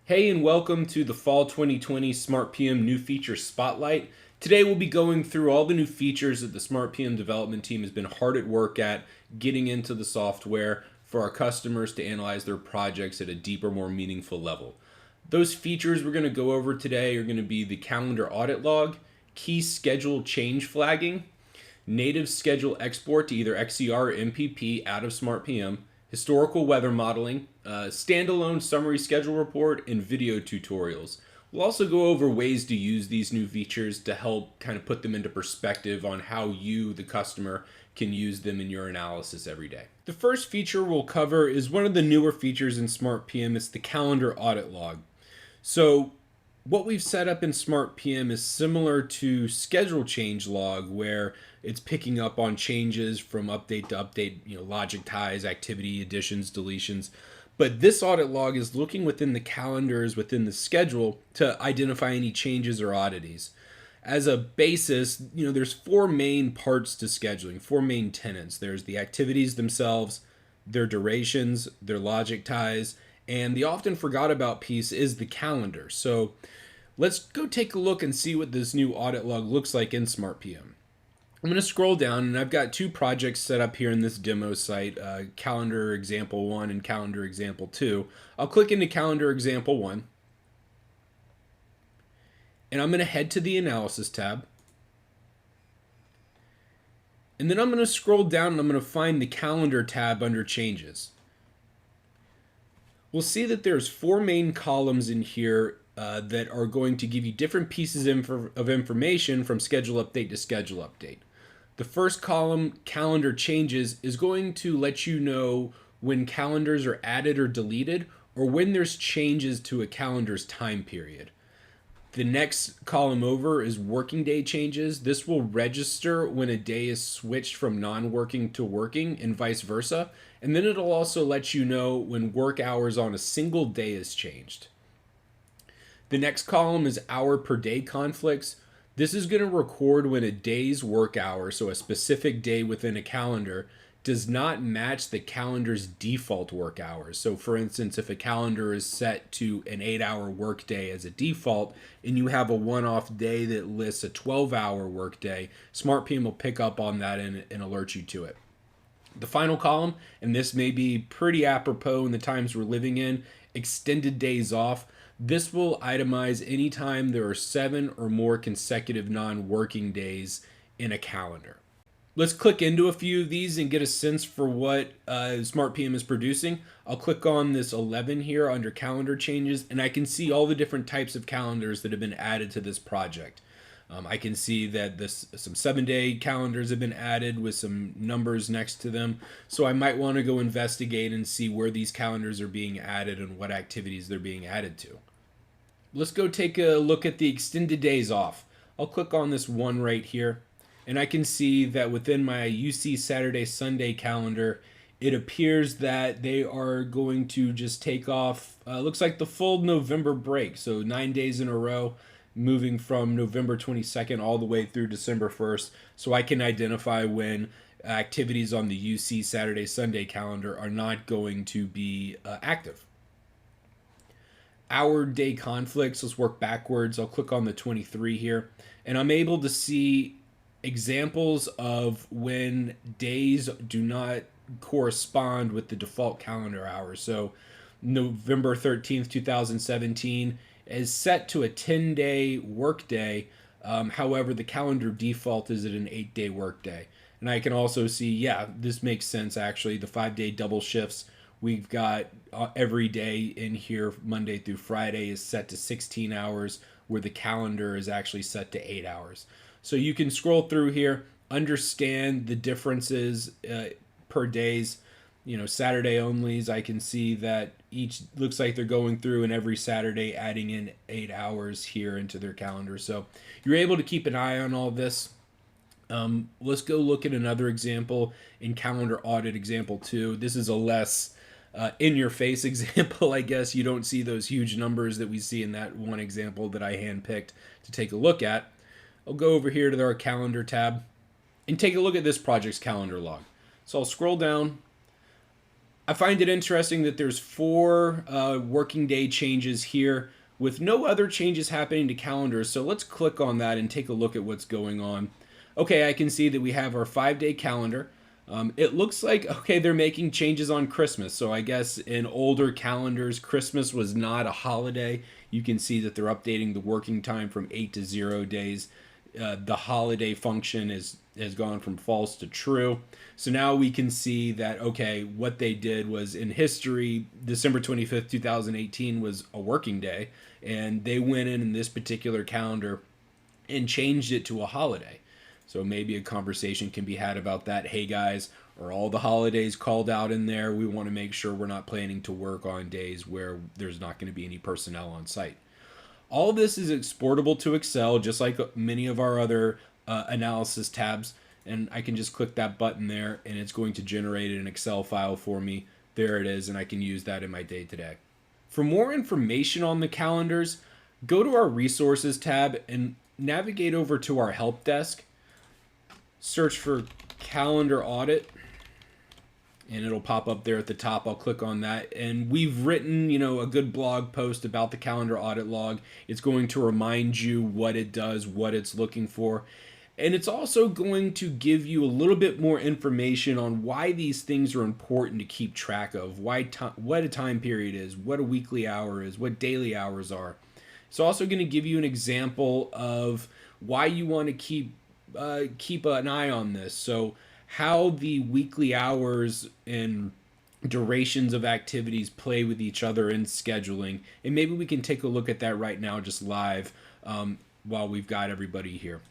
Hey, and welcome to the Fall 2020 SmartPM New Feature Spotlight. Today we'll be going through all the new features that the SmartPM development team has been hard at work at getting into the software for our customers to analyze their projects at a deeper, more meaningful level. Those features we're going to go over today are going to be the calendar audit log, key schedule change flagging, native schedule export to either XER or MPP out of SmartPM, historical weather modeling, standalone summary schedule report, and video tutorials. We'll also go over ways to use these new features to help kind of put them into perspective on how you, the customer, can use them in your analysis every day. The first feature we'll cover is one of the newer features in SmartPM. It's the calendar audit log. So what we've set up in SmartPM is similar to schedule change log, where it's picking up on changes from update to update, logic ties, activity additions, deletions. But this audit log is looking within the calendars, within the schedule, to identify any changes or oddities. As a basis, there's four main parts to scheduling, four main tenets. There's the activities themselves, their durations, their logic ties, and the often forgot about piece is the calendar. So let's go take a look and see what this new audit log looks like in SmartPM. I'm going to scroll down, and I've got two projects set up here in this demo site, calendar example 1 and calendar example 2. I'll click into calendar example 1, and I'm going to head to the analysis tab. And then I'm going to scroll down and I'm going to find the calendar tab under changes. We'll see that there's four main columns in here that are going to give you different pieces of information from schedule update to schedule update. The first column, calendar changes, is going to let you know when calendars are added or deleted, or when there's changes to a calendar's time period. The next column over is working day changes. This will register when a day is switched from non-working to working and vice versa. And then it'll also let you know when work hours on a single day is changed. The next column is hour per day conflicts. This is going to record when a day's work hour, so a specific day within a calendar, does not match the calendar's default work hours. So for instance, if a calendar is set to an 8-hour work day as a default, and you have a one-off day that lists a 12-hour work day, SmartPM will pick up on that and alert you to it. The final column, and this may be pretty apropos in the times we're living in, extended days off. This will itemize anytime there are 7 or more consecutive non-working days in a calendar. Let's click into a few of these and get a sense for what SmartPM is producing. I'll click on this 11 here under calendar changes, and I can see all the different types of calendars that have been added to this project. I can see that some 7-day calendars have been added with some numbers next to them. So I might want to go investigate and see where these calendars are being added and what activities they're being added to. Let's go take a look at the extended days off. I'll click on this one right here, and I can see that within my UC Saturday Sunday calendar, it appears that they are going to just take off, looks like the full November break. So 9 days in a row, moving from November 22nd all the way through December 1st. So I can identify when activities on the UC Saturday Sunday calendar are not going to be active. Hour day conflicts, let's work backwards. I'll click on the 23 here, and I'm able to see examples of when days do not correspond with the default calendar hours. So November 13th, 2017 is set to a 10-day work day. However, the calendar default is at an 8-day work day. And I can also see, yeah, this makes sense actually. The 5-day double shifts, we've got every day in here, Monday through Friday, is set to 16 hours, where the calendar is actually set to 8 hours. So you can scroll through here, understand the differences per days. Saturday onlys, I can see that each looks like they're going through and every Saturday adding in 8 hours here into their calendar. So you're able to keep an eye on all this. Let's go look at another example in calendar audit example 2. This is a less in-your-face example, I guess. You don't see those huge numbers that we see in that one example that I handpicked to take a look at. I'll go over here to our calendar tab and take a look at this project's calendar log. So I'll scroll down. I find it interesting that there's 4 working day changes here with no other changes happening to calendars. So let's click on that and take a look at what's going on. Okay, I can see that we have our 5-day calendar. It looks like, okay, they're making changes on Christmas. So I guess in older calendars, Christmas was not a holiday. You can see that they're updating the working time from 8 to 0 days. The holiday function has gone from false to true. So now we can see that, okay, what they did was in history, December 25th, 2018 was a working day, and they went in this particular calendar and changed it to a holiday. So maybe a conversation can be had about that. Hey guys, are all the holidays called out in there? We want to make sure we're not planning to work on days where there's not going to be any personnel on site. All of this is exportable to Excel, just like many of our other analysis tabs. And I can just click that button there, and it's going to generate an Excel file for me. There it is, and I can use that in my day-to-day. For more information on the calendars, go to our Resources tab and navigate over to our Help Desk. Search for Calendar Audit, and it'll pop up there at the top. I'll click on that, and we've written, a good blog post about the calendar audit log. It's going to remind you what it does, what it's looking for, and it's also going to give you a little bit more information on why these things are important to keep track of, what a time period is, what a weekly hour is, what daily hours are. It's also going to give you an example of why you want to keep an eye on this. So how the weekly hours and durations of activities play with each other in scheduling. And maybe we can take a look at that right now just live while we've got everybody here.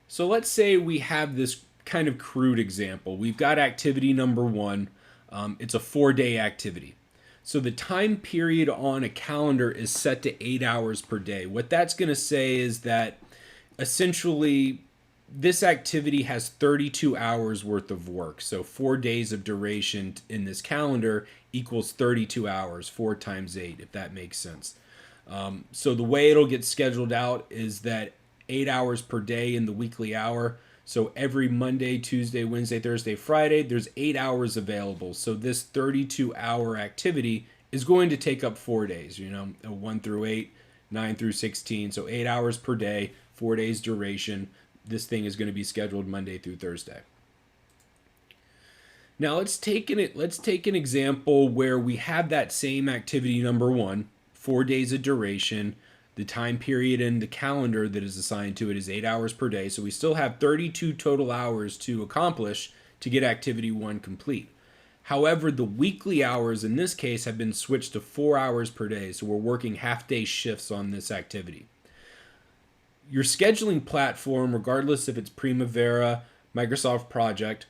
So let's say we have this kind of crude example. We've got activity number 1. It's a 4-day activity. So the time period on a calendar is set to 8 hours per day. What that's going to say is that essentially this activity has 32 hours worth of work. So 4 days of duration in this calendar equals 32 hours, 4 times 8, if that makes sense. So the way it'll get scheduled out is that 8 hours per day in the weekly hour. So every Monday, Tuesday, Wednesday, Thursday, Friday, there's 8 hours available. So this 32-hour activity is going to take up 4 days, 1 through 8, 9 through 16. So 8 hours per day, 4 days duration. This thing is going to be scheduled Monday through Thursday. Now let's take an example where we have that same activity number 1, 4 days of duration. The time period in the calendar that is assigned to it is 8 hours per day. So we still have 32 total hours to accomplish to get activity 1 complete. However, the weekly hours in this case have been switched to 4 hours per day. So we're working half-day shifts on this activity. Your scheduling platform, regardless if it's Primavera, Microsoft Project,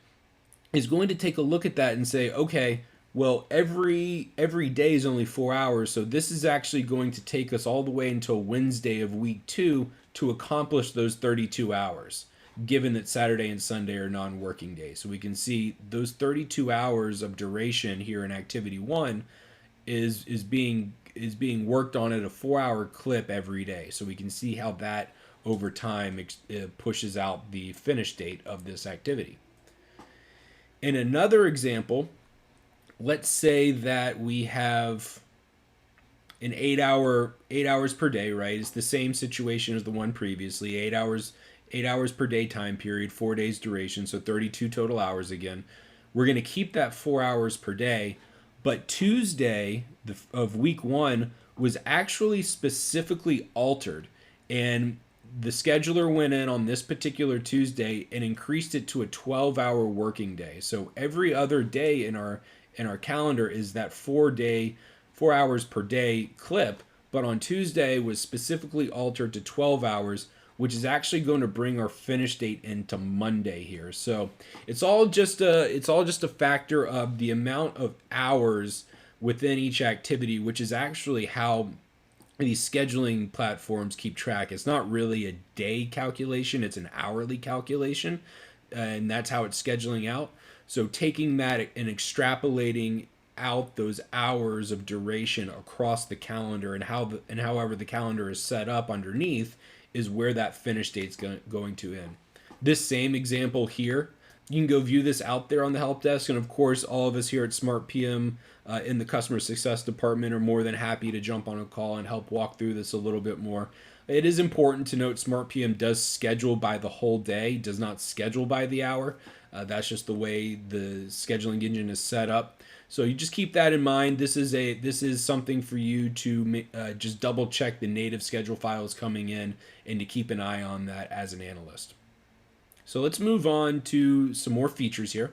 is going to take a look at that and say, okay, well, every day is only 4 hours, so this is actually going to take us all the way until Wednesday of week 2 to accomplish those 32 hours, given that Saturday and Sunday are non-working days. So we can see those 32 hours of duration here in activity 1 is being worked on at a 4-hour clip every day. So we can see how that over time pushes out the finish date of this activity. In another example, let's say that we have an 8 hours per day, right? It's the same situation as the one previously. 8 hours per day time period, 4 days duration, so 32 total hours again. We're going to keep that 4 hours per day, but Tuesday of week 1 was actually specifically altered, and the scheduler went in on this particular Tuesday and increased it to a 12-hour working day. So every other day in our calendar is that 4 hours per day clip, but on Tuesday was specifically altered to 12 hours, which is actually going to bring our finish date into Monday here. So it's all just a factor of the amount of hours within each activity, which is actually how these scheduling platforms keep track. It's not really a day calculation, it's an hourly calculation, and that's how it's scheduling out. So taking that and extrapolating out those hours of duration across the calendar and however the calendar is set up underneath is where that finish date's going to end. This same example here, You can go view this out there on the help desk, and of course, all of us here at SmartPM in the customer success department are more than happy to jump on a call and help walk through this a little bit more. It is important to note SmartPM does schedule by the whole day, does not schedule by the hour. That's just the way the scheduling engine is set up. So you just keep that in mind. This is something for you to just double check the native schedule files coming in and to keep an eye on that as an analyst. So let's move on to some more features here.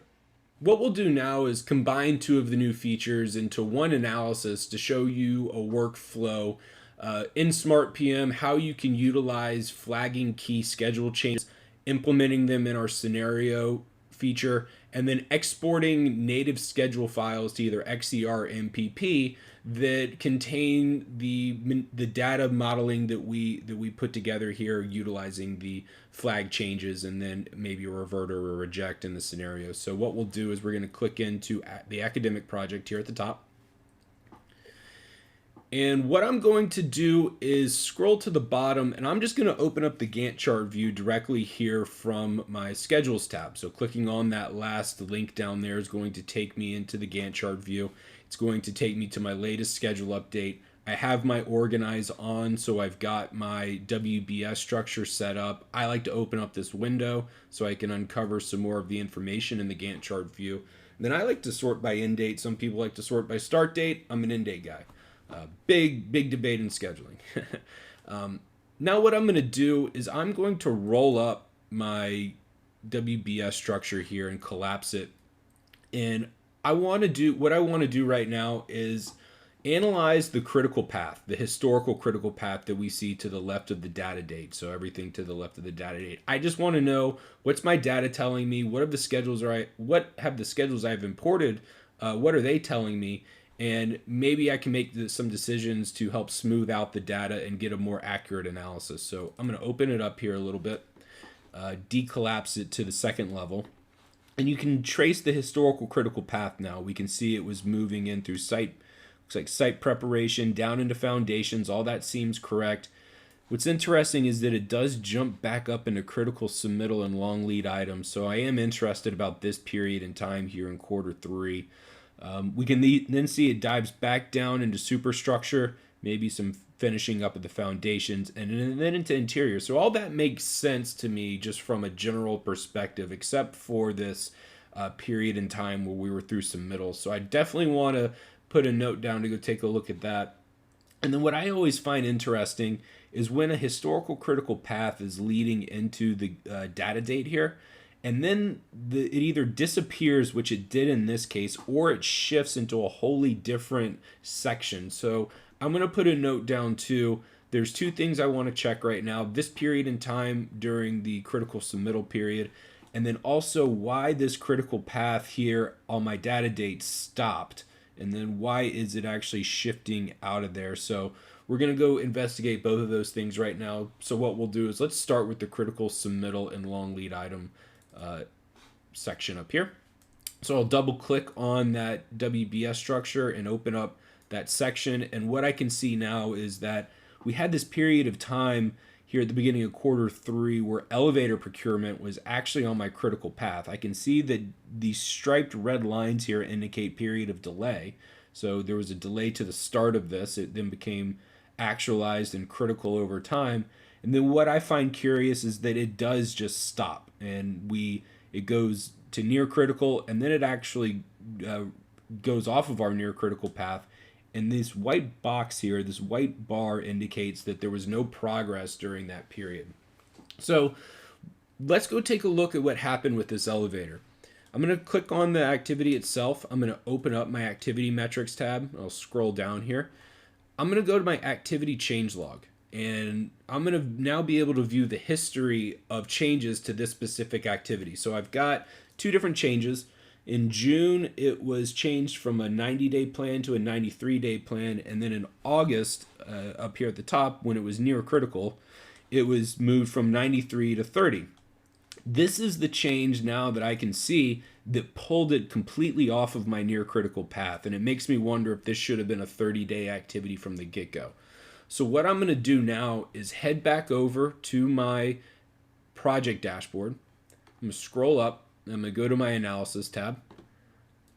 What we'll do now is combine two of the new features into one analysis to show you a workflow in SmartPM, how you can utilize flagging key schedule changes, implementing them in our scenario feature, and then exporting native schedule files to either XER MPP that contain the data modeling that we put together here, utilizing the flag changes and then maybe a revert or a reject in the scenario. So what we'll do is we're going to click into the academic project here at the top. And what I'm going to do is scroll to the bottom, and I'm just going to open up the Gantt chart view directly here from my schedules tab. So clicking on that last link down there is going to take me into the Gantt chart view. It's going to take me to my latest schedule update. I have my organize on, so I've got my WBS structure set up. I like to open up this window so I can uncover some more of the information in the Gantt chart view. And then I like to sort by end date. Some people like to sort by start date. I'm an end date guy. Big debate in scheduling. Now what I'm going to do is I'm going to roll up my WBS structure here and collapse it. And what I want to do right now is analyze the critical path, the historical critical path that we see to the left of the data date. So everything to the left of the data date. I just want to know, what's my data telling me? What have the schedules I've imported? What are they telling me? And maybe I can make some decisions to help smooth out the data and get a more accurate analysis. So I'm going to open it up here a little bit, decollapse it to the second level. And you can trace the historical critical path now. We can see it was moving in through looks like site preparation, down into foundations. All that seems correct. What's interesting is that it does jump back up into critical submittal and long lead items. So I am interested about this period in time here in quarter 3. We can then see it dives back down into superstructure, maybe some finishing up of the foundations, and then into interior. So all that makes sense to me just from a general perspective, except for this period in time where we were through some middles. So I definitely want to put a note down to go take a look at that. And then what I always find interesting is when a historical critical path is leading into the data date here, and then it either disappears, which it did in this case, or it shifts into a wholly different section. So I'm going to put a note down too. There's two things I want to check right now. This period in time during the critical submittal period, and then also why this critical path here on my data date stopped, and then why is it actually shifting out of there. So we're going to go investigate both of those things right now. So what we'll do is let's start with the critical submittal and long lead item section up here. So I'll double click on that WBS structure and open up that section. And what I can see now is that we had this period of time here at the beginning of quarter 3 where elevator procurement was actually on my critical path. I can see that these striped red lines here indicate period of delay. So there was a delay to the start of this. It then became actualized and critical over time. And then what I find curious is that it does just stop, and it goes to near critical, and then it actually goes off of our near critical path. And this white box here, this white bar, indicates that there was no progress during that period. So let's go take a look at what happened with this elevator. I'm going to click on the activity itself. I'm going to open up my activity metrics tab. I'll scroll down here. I'm going to go to my activity change log. And I'm going to now be able to view the history of changes to this specific activity. So I've got two different changes. In June, it was changed from a 90-day plan to a 93-day plan. And then in August, up here at the top, when it was near critical, it was moved from 93 to 30. This is the change now that I can see that pulled it completely off of my near critical path. And it makes me wonder if this should have been a 30-day activity from the get-go. So what I'm going to do now is head back over to my project dashboard. I'm going to scroll up. I'm going to go to my analysis tab.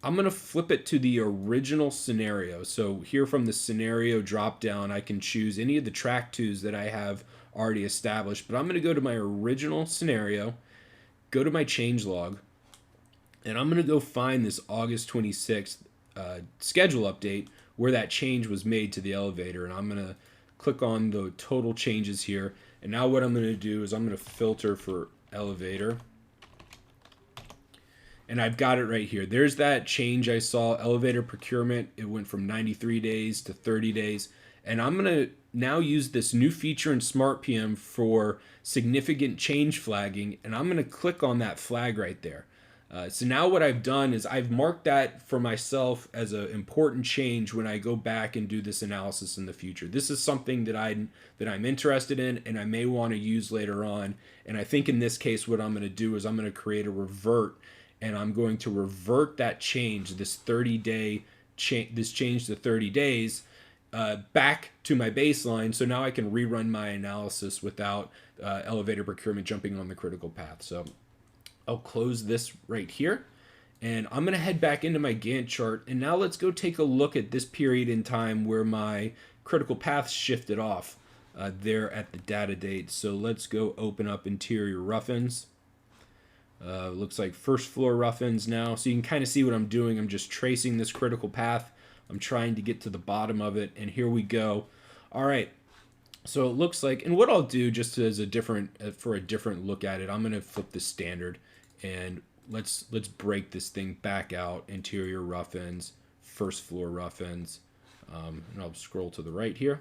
I'm going to flip it to the original scenario. So here from the scenario drop down, I can choose any of the track twos that I have already established, but I'm going to go to my original scenario, go to my change log, and I'm going to go find this August 26th schedule update where that change was made to the elevator. And I'm going to click on the total changes here. And now what I'm going to do is I'm going to filter for elevator. And I've got it right here. There's that change I saw, elevator procurement. It went from 93 days to 30 days. And I'm going to now use this new feature in SmartPM for significant change flagging. And I'm going to click on that flag right there. So now what I've done is I've marked that for myself as an important change when I go back and do this analysis in the future. This is something that I'm interested in and I may want to use later on. And I think in this case what I'm going to do is I'm going to create a revert, and I'm going to revert that change, this 30-day this change to 30 days back to my baseline. So now I can rerun my analysis without elevator procurement jumping on the critical path. So I'll close this right here, and I'm going to head back into my Gantt chart. And now let's go take a look at this period in time where my critical path shifted off there at the data date. So let's go open up interior rough-ins. Looks like first floor rough-ins now. So you can kind of see what I'm doing. I'm just tracing this critical path. I'm trying to get to the bottom of it, and here we go. All right. So it looks like, and what I'll do just as a different, for a different look at it, I'm going to flip the standard, and let's break this thing back out. Interior rough-ins, first floor rough-ins, and I'll scroll to the right here.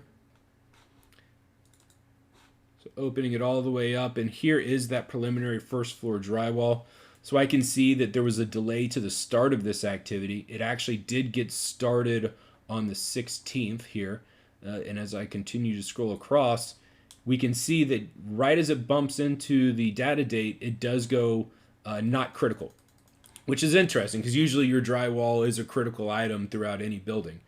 So opening it all the way up, and here is that preliminary first floor drywall. So I can see that there was a delay to the start of this activity. It actually did get started on the 16th here. And as I continue to scroll across, we can see that right as it bumps into the data date, it does go not critical, which is interesting because usually your drywall is a critical item throughout any building.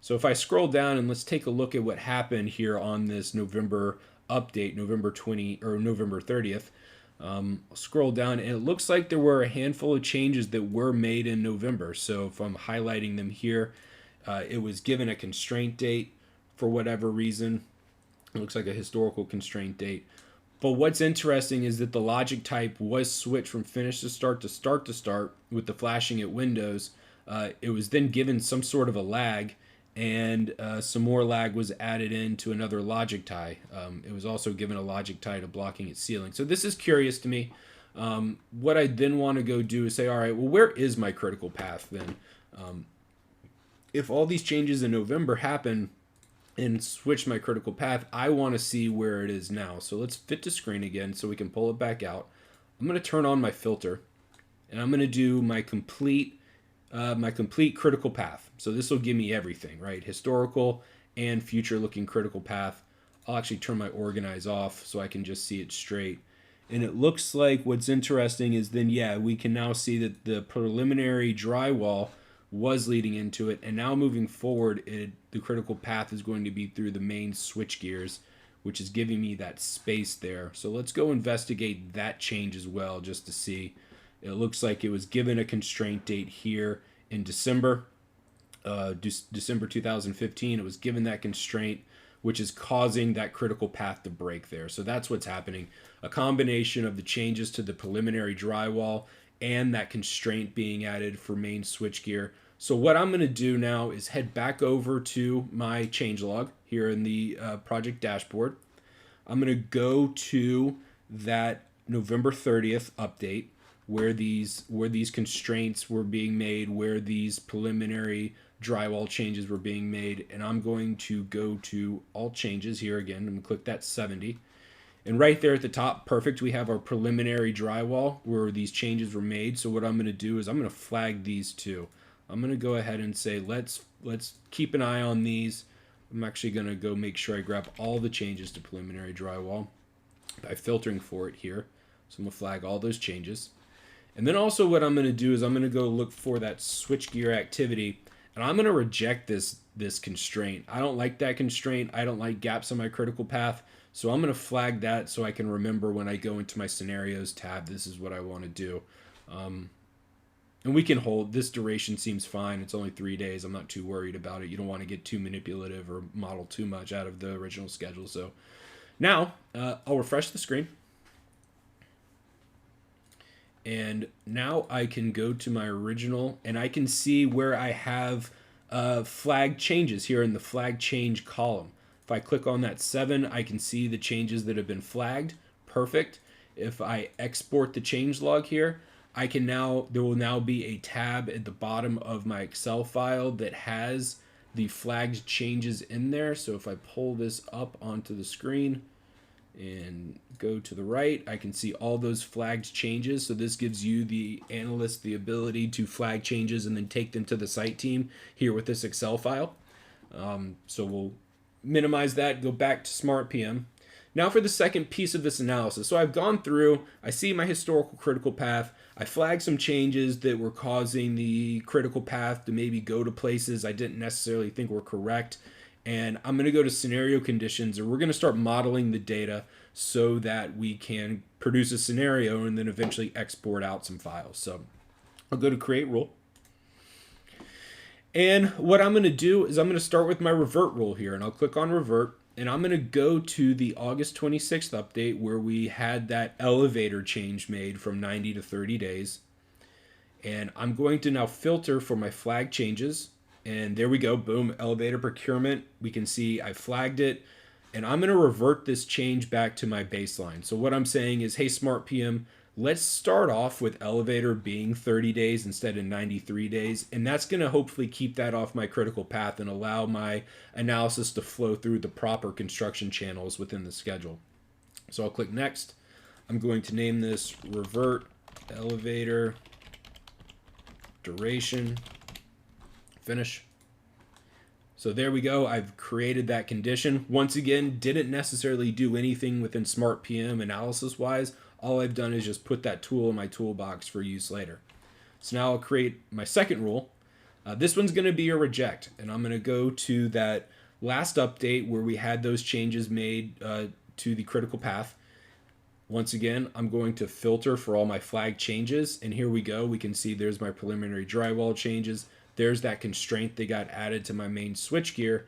So if I scroll down and let's take a look at what happened here on this November update, November 30th. I'll scroll down, and it looks like there were a handful of changes that were made in November. So if I'm highlighting them here, it was given a constraint date for whatever reason. It looks like a historical constraint date. But what's interesting is that the logic type was switched from finish to start to start to start with the flashing at windows. It was then given some sort of a lag, and some more lag was added into another logic tie. It was also given a logic tie to blocking its ceiling. So this is curious to me. What I then want to go do is say, all right, well, where is my critical path then? If all these changes in November happen and switch my critical path, I want to see where it is now. So let's fit to screen again so we can pull it back out. I'm going to turn on my filter, and I'm going to do my complete critical path. So this will give me everything, right? Historical and future looking critical path. I'll actually turn my organize off so I can just see it straight. And it looks like what's interesting is then, yeah, we can now see that the preliminary drywall was leading into it. And now moving forward, the critical path is going to be through the main switch gears, which is giving me that space there. So let's go investigate that change as well, just to see. It looks like it was given a constraint date here in December 2015. It was given that constraint, which is causing that critical path to break there. So that's what's happening. A combination of the changes to the preliminary drywall and that constraint being added for main switchgear. So what I'm going to do now is head back over to my changelog here in the project dashboard. I'm going to go to that November 30th update where these constraints were being made, where these preliminary drywall changes were being made, and I'm going to go to all changes here again. I'm going to click that 70. And right there at the top, perfect, we have our preliminary drywall where these changes were made. So what I'm going to do is I'm going to flag these two. I'm going to go ahead and say, let's keep an eye on these. I'm actually going to go make sure I grab all the changes to preliminary drywall by filtering for it here. So I'm going to flag all those changes. And then also what I'm going to do is I'm going to go look for that switchgear activity, and I'm going to reject this constraint. I don't like that constraint. I don't like gaps on my critical path. So I'm going to flag that so I can remember when I go into my scenarios tab, this is what I want to do. And we can hold, this duration seems fine. It's only 3 days. I'm not too worried about it. You don't want to get too manipulative or model too much out of the original schedule. So now I'll refresh the screen. And now I can go to my original and I can see where I have flag changes here in the flag change column. If I click on that 7, I can see the changes that have been flagged. Perfect. If I export the change log here, I can now, there will now be a tab at the bottom of my Excel file that has the flagged changes in there. So if I pull this up onto the screen and go to the right, I can see all those flagged changes. So this gives you, the analyst, the ability to flag changes and then take them to the site team here with this Excel file. So we'll minimize that, go back to SmartPM. Now for the second piece of this analysis. So I've gone through, I see my historical critical path. I flagged some changes that were causing the critical path to maybe go to places I didn't necessarily think were correct. And I'm going to go to scenario conditions, and we're going to start modeling the data so that we can produce a scenario and then eventually export out some files. So I'll go to create rule. And what I'm going to do is I'm going to start with my revert rule here, and I'll click on revert. And I'm going to go to the August 26th update where we had that elevator change made from 90 to 30 days. And I'm going to now filter for my flag changes. And there we go, boom, elevator procurement. We can see I flagged it. And I'm going to revert this change back to my baseline. So what I'm saying is, hey, SmartPM, let's start off with elevator being 30 days instead of 93 days. And that's going to hopefully keep that off my critical path and allow my analysis to flow through the proper construction channels within the schedule. So I'll click next. I'm going to name this revert elevator duration. Finish. So there we go. I've created that condition. Once again, didn't necessarily do anything within SmartPM analysis wise. All I've done is just put that tool in my toolbox for use later. So now I'll create my second rule. This one's going to be a reject, and I'm going to go to that last update where we had those changes made to the critical path. Once again, I'm going to filter for all my flag changes, and here we go. We can see there's my preliminary drywall changes. There's that constraint that got added to my main switchgear.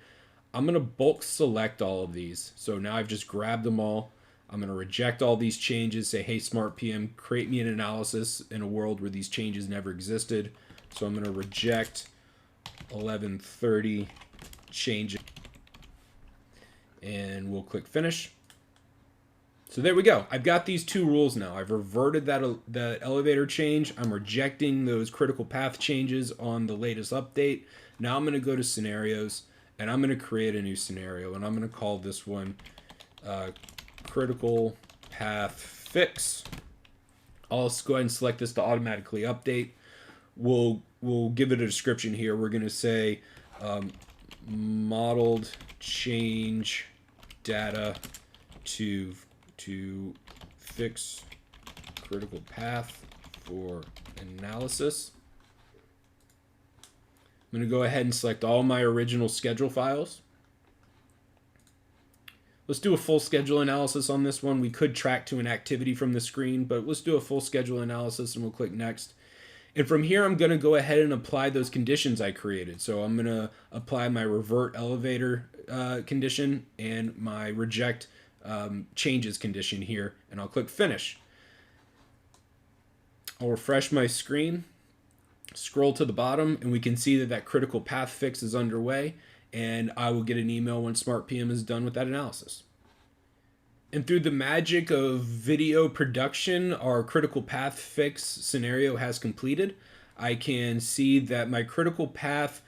I'm going to bulk select all of these. So now I've just grabbed them all. I'm going to reject all these changes, say, hey, SmartPM, create me an analysis in a world where these changes never existed. So I'm going to reject 1130 changes. And we'll click finish. So there we go. I've got these two rules now. I've reverted that elevator change. I'm rejecting those critical path changes on the latest update. Now I'm going to go to scenarios, and I'm going to create a new scenario, and I'm going to call this one critical path fix. I'll go ahead and select this to automatically update. We'll give it a description here. We're going to say modeled change data to fix critical path for analysis. I'm going to go ahead and select all my original schedule files. Let's do a full schedule analysis on this one. We could track to an activity from the screen, but let's do a full schedule analysis, and we'll click next. And from here, I'm going to go ahead and apply those conditions I created. So I'm going to apply my revert elevator condition and my reject changes condition here, and I'll click finish. I'll refresh my screen, scroll to the bottom, and we can see that critical path fix is underway, and I will get an email when SmartPM is done with that analysis. And through the magic of video production, our critical path fix scenario has completed. I can see that my critical path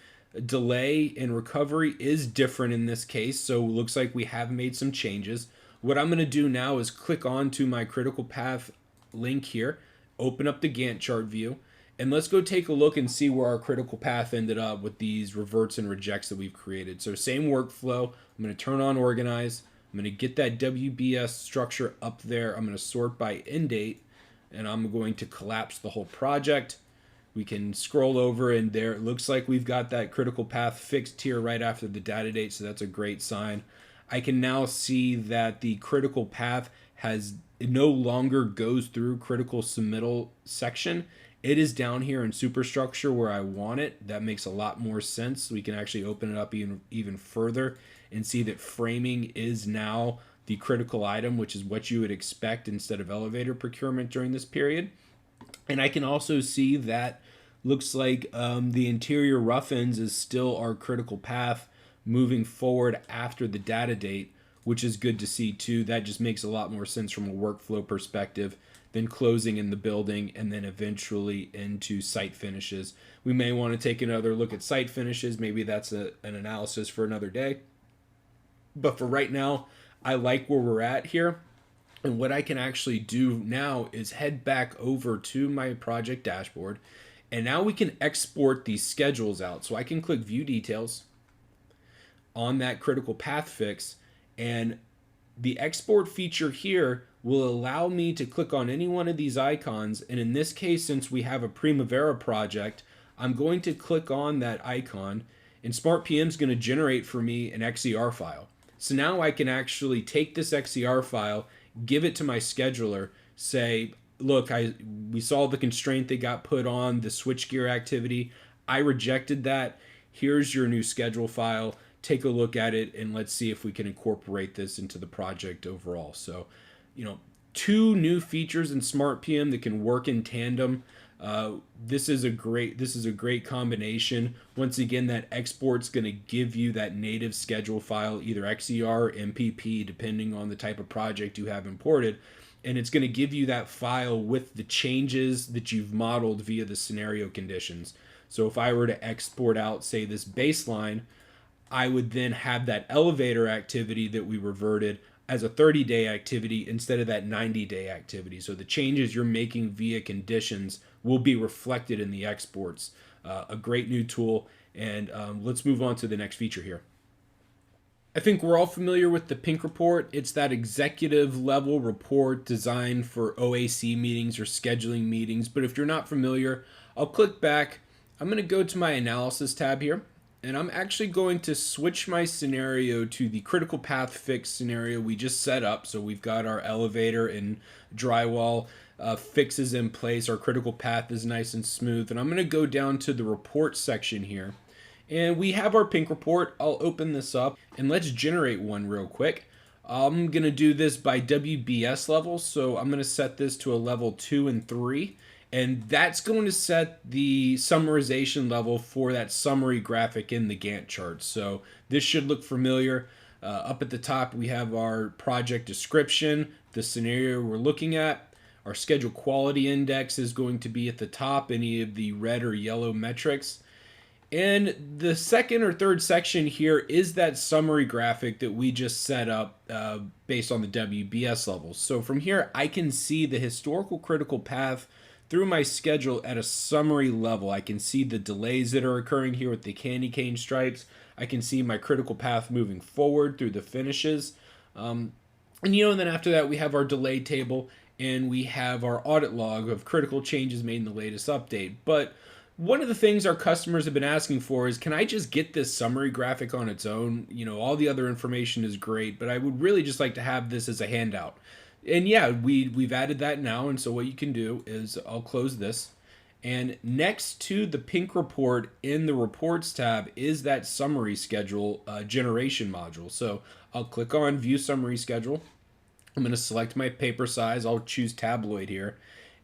delay and recovery is different in this case, so it looks like we have made some changes. What I'm going to do now is click on to my critical path link here, open up the Gantt chart view, and let's go take a look and see where our critical path ended up with these reverts and rejects that we've created. So same workflow. I'm going to turn on organize. I'm going to get that WBS structure up there. I'm going to sort by end date, and I'm going to collapse the whole project. We can scroll over, and there it looks like we've got that critical path fixed here right after the data date, so that's a great sign. I can now see that the critical path has it no longer goes through critical submittal section. It is down here in superstructure where I want it. That makes a lot more sense. We can actually open it up even further and see that framing is now the critical item, which is what you would expect instead of elevator procurement during this period. And I can also see that looks like the interior rough ends is still our critical path moving forward after the data date, which is good to see too. That just makes a lot more sense from a workflow perspective than closing in the building and then eventually into site finishes. We may want to take another look at site finishes. Maybe that's an analysis for another day. But for right now, I like where we're at here. And what I can actually do now is head back over to my project dashboard. And now we can export these schedules out. So I can click View Details on that critical path fix. And the export feature here will allow me to click on any one of these icons. And in this case, since we have a Primavera project, I'm going to click on that icon. And SmartPM is going to generate for me an XER file. So now I can actually take this XER file, give it to my scheduler, say, look, we saw the constraint that got put on the switchgear activity. I rejected that. Here's your new schedule file. Take a look at it and let's see if we can incorporate this into the project overall. So, two new features in SmartPM that can work in tandem. This is a great combination. Once again, that export's going to give you that native schedule file, either XER, MPP, depending on the type of project you have imported, and it's going to give you that file with the changes that you've modeled via the scenario conditions. So if I were to export out, say, this baseline, I would then have that elevator activity that we reverted as a 30-day activity instead of that 90-day activity. So the changes you're making via conditions will be reflected in the exports. A great new tool. And let's move on to the next feature here. I think we're all familiar with the Pink report. It's that executive level report designed for OAC meetings or scheduling meetings. But if you're not familiar, I'll click back. I'm going to go to my analysis tab here. And I'm actually going to switch my scenario to the critical path fix scenario we just set up. So we've got our elevator and drywall fixes in place. Our critical path is nice and smooth. And I'm going to go down to the report section here. And we have our Pink report. I'll open this up and let's generate one real quick. I'm going to do this by WBS level. So I'm going to set this to a level 2 and 3. And that's going to set the summarization level for that summary graphic in the Gantt chart. So this should look familiar. Up at the top, we have our project description, the scenario we're looking at. Our schedule quality index is going to be at the top, any of the red or yellow metrics. And the second or third section here is that summary graphic that we just set up based on the WBS levels. So from here, I can see the historical critical path through my schedule at a summary level. I can see the delays that are occurring here with the candy cane stripes. I can see my critical path moving forward through the finishes. And then after that, we have our delay table and we have our audit log of critical changes made in the latest update. But one of the things our customers have been asking for is, can I just get this summary graphic on its own? All the other information is great, but I would really just like to have this as a handout. And yeah, we've added that now. And so what you can do is I'll close this. And next to the Pink report in the reports tab is that summary schedule generation module. So I'll click on view summary schedule. I'm going to select my paper size. I'll choose tabloid here.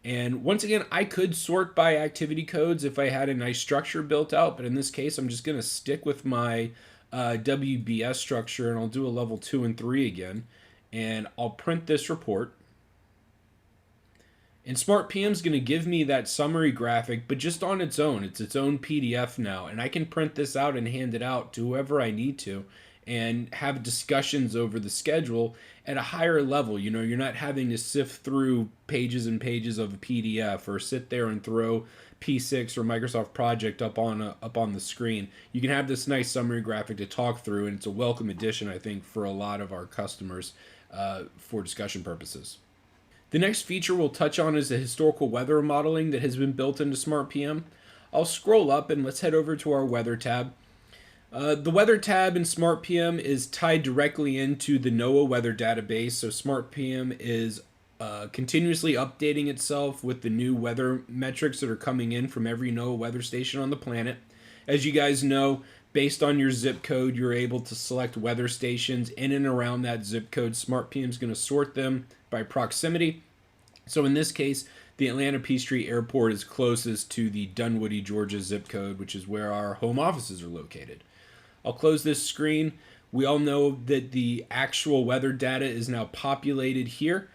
And once again, I could sort by activity codes if I had a nice structure built out. But in this case, I'm just going to stick with my WBS structure and I'll do a level 2 and 3 again. And I'll print this report. And SmartPM is going to give me that summary graphic, but just on its own. It's its own PDF now. And I can print this out and hand it out to whoever I need to and have discussions over the schedule at a higher level. You're not having to sift through pages and pages of a PDF or sit there and throw P6 or Microsoft Project up on the screen. You can have this nice summary graphic to talk through, and it's a welcome addition, I think, for a lot of our customers for discussion purposes. The next feature we'll touch on is the historical weather modeling that has been built into SmartPM. I'll scroll up and let's head over to our weather tab. The weather tab in SmartPM is tied directly into the NOAA weather database. So SmartPM is continuously updating itself with the new weather metrics that are coming in from every NOAA weather station on the planet. As you guys know, based on your zip code, you're able to select weather stations in and around that zip code. SmartPM is going to sort them by proximity. So in this case, the Atlanta Peachtree Airport is closest to the Dunwoody, Georgia zip code, which is where our home offices are located. I'll close this screen. We all know that the actual weather data is now populated here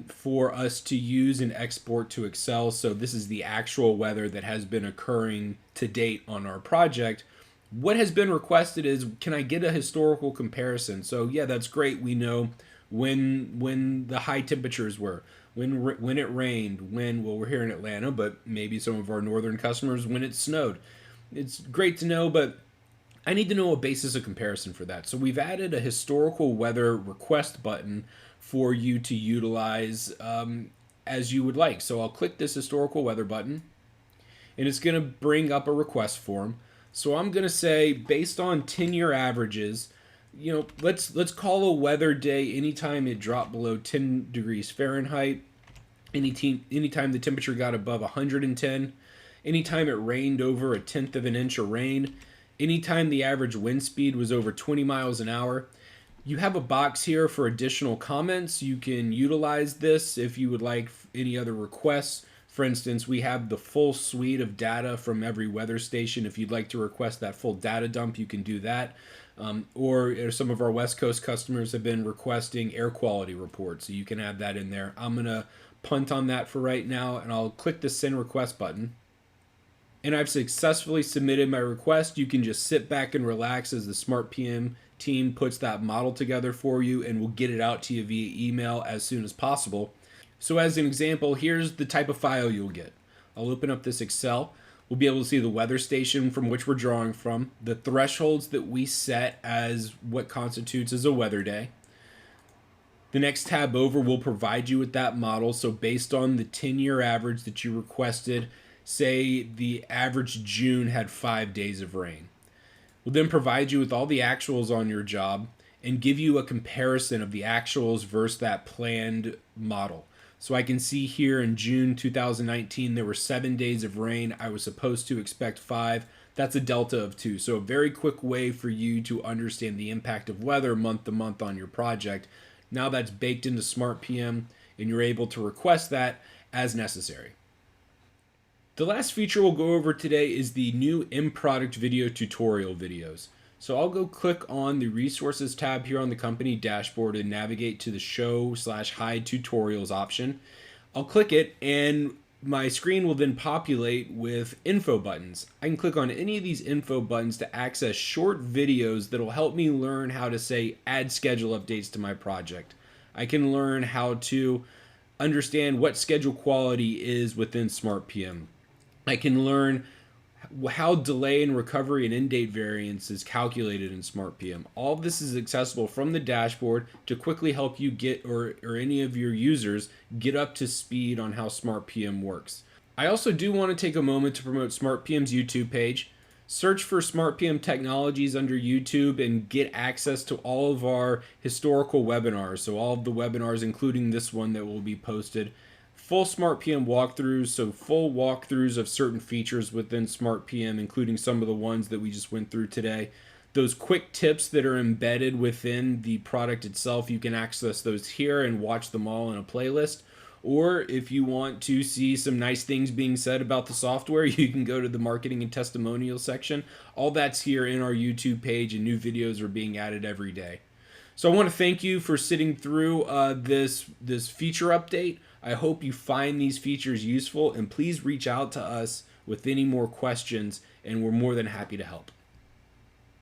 for us to use and export to Excel. So this is the actual weather that has been occurring to date on our project. What has been requested is, can I get a historical comparison? So yeah, that's great. We know when the high temperatures were, when it rained, well, we're here in Atlanta, but maybe some of our northern customers, when it snowed. It's great to know, but I need to know a basis of comparison for that. So we've added a historical weather request button for you to utilize as you would like. So I'll click this historical weather button, and it's going to bring up a request form. So I'm going to say, based on 10-year averages, let's call a weather day anytime it dropped below 10 degrees Fahrenheit, anytime the temperature got above 110, anytime it rained over a tenth of an inch of rain, anytime the average wind speed was over 20 miles an hour. You have a box here for additional comments. You can utilize this if you would like any other requests. For instance, we have the full suite of data from every weather station. If you'd like to request that full data dump, you can do that. Or some of our West Coast customers have been requesting air quality reports, so you can add that in there. I'm going to punt on that for right now, and I'll click the send request button. And I've successfully submitted my request. You can just sit back and relax as the SmartPM team puts that model together for you, and we'll get it out to you via email as soon as possible. So as an example, here's the type of file you'll get. I'll open up this Excel. We'll be able to see the weather station from which we're drawing from, the thresholds that we set as what constitutes as a weather day. The next tab over will provide you with that model. So based on the 10-year average that you requested, say the average June had 5 days of rain. We'll then provide you with all the actuals on your job and give you a comparison of the actuals versus that planned model. So I can see here in June 2019, there were 7 days of rain. I was supposed to expect 5. That's a delta of 2. So a very quick way for you to understand the impact of weather month to month on your project. Now that's baked into SmartPM, and you're able to request that as necessary. The last feature we'll go over today is the new in-product video tutorial videos. So I'll go click on the resources tab here on the company dashboard and navigate to the show/hide tutorials option. I'll click it and my screen will then populate with info buttons. I can click on any of these info buttons to access short videos that will help me learn how to, say, add schedule updates to my project. I can learn how to understand what schedule quality is within SmartPM. I can learn how delay and recovery and end date variance is calculated in SmartPM. All of this is accessible from the dashboard to quickly help you get, or any of your users, get up to speed on how SmartPM works. I also do want to take a moment to promote SmartPM's YouTube page. Search for SmartPM Technologies under YouTube and get access to all of our historical webinars. So all of the webinars, including this one that will be posted. Full SmartPM walkthroughs, so full walkthroughs of certain features within SmartPM, including some of the ones that we just went through today. Those quick tips that are embedded within the product itself, you can access those here and watch them all in a playlist. Or if you want to see some nice things being said about the software, you can go to the marketing and testimonial section. All that's here in our YouTube page, and new videos are being added every day. So I want to thank you for sitting through this feature update. I hope you find these features useful, and please reach out to us with any more questions, and we're more than happy to help.